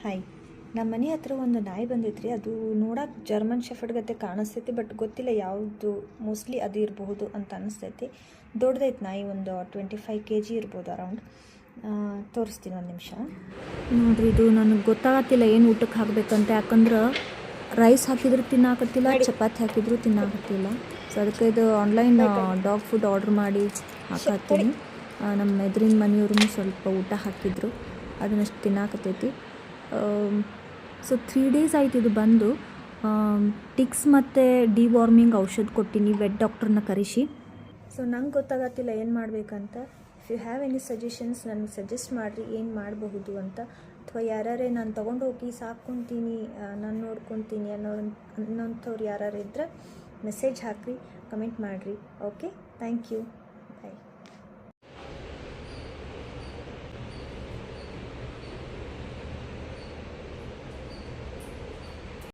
Hi, ನಮ್ಮ ಮನೆ ಹತ್ರ ಒಂದು ನಾಯಿ ಬಂದೈತ್ರಿ. ಅದು ನೋಡಕ್ಕೆ ಜರ್ಮನ್ ಶೆಫರ್ಡ್ ಗತೆ ಕಾಣಿಸ್ತೈತಿ, ಬಟ್ ಗೊತ್ತಿಲ್ಲ ಯಾವುದು. ಮೋಸ್ಟ್ಲಿ ಅದು ಇರಬಹುದು ಅಂತ ಅನಿಸ್ತೈತಿ. ದೊಡ್ಡದೈತೆ ನಾಯಿ, ಒಂದು 25 kg ಇರ್ಬೋದು ಅರೌಂಡ್. ತೋರಿಸ್ತೀನಿ ಒಂದು ನಿಮಿಷ. ನೋಡ್ರಿ, ಇದು ನನಗೆ ಗೊತ್ತಾಗತ್ತಿಲ್ಲ ಏನು ಊಟಕ್ಕೆ ಹಾಕಬೇಕಂತ. ಯಾಕಂದ್ರೆ ರೈಸ್ ಹಾಕಿದ್ರು ತಿನ್ನಾಕತ್ತಿಲ್ಲ, ಚಪಾತಿ ಹಾಕಿದ್ರು ತಿನ್ನಾಕತ್ತಿಲ್ಲ. ಸೊ ಅದಕ್ಕೆ ಇದು ಆನ್ಲೈನ್ ಡಾಗ್ ಫುಡ್ ಆರ್ಡ್ರ್ ಮಾಡಿ ಹಾಕತ್ತೀನಿ. ನಮ್ಮ ಎದುರಿನ ಮನೆಯವ್ರೂ ಸ್ವಲ್ಪ ಊಟ ಹಾಕಿದ್ರು, ಅದನ್ನಷ್ಟು ತಿನ್ನಾಕತ್ತೈತಿ. ಸೊ 3 days ಆಯ್ತು ಇದು ಬಂದು. ಟಿಕ್ಸ್ ಮತ್ತು ಡಿವಾರ್ಮಿಂಗ್ ಔಷಧ ಕೊಟ್ಟಿನಿ ವೆಟ್ ಡಾಕ್ಟ್ರನ್ನ ಕರೆಸಿ. ಸೊ ನಂಗೆ ಗೊತ್ತಾಗತ್ತಿಲ್ಲ ಏನು ಮಾಡಬೇಕಂತ. If you have any suggestions ನನಗೆ ಸಜೆಸ್ಟ್ ಮಾಡಿರಿ, ಏನು ಮಾಡಬಹುದು ಅಂತ. ಅಥವಾ ಯಾರ್ಯಾರೇ ನಾನು ತೊಗೊಂಡೋಗಿ ಸಾಕ್ಕೊತೀನಿ, ನಾನು ನೋಡ್ಕೊತೀನಿ ಅನ್ನೋಂಥವ್ರು ಯಾರು ಇದ್ದರೆ ಮೆಸೇಜ್ ಹಾಕಿರಿ, ಕಮೆಂಟ್ ಮಾಡಿರಿ. Okay, thank you.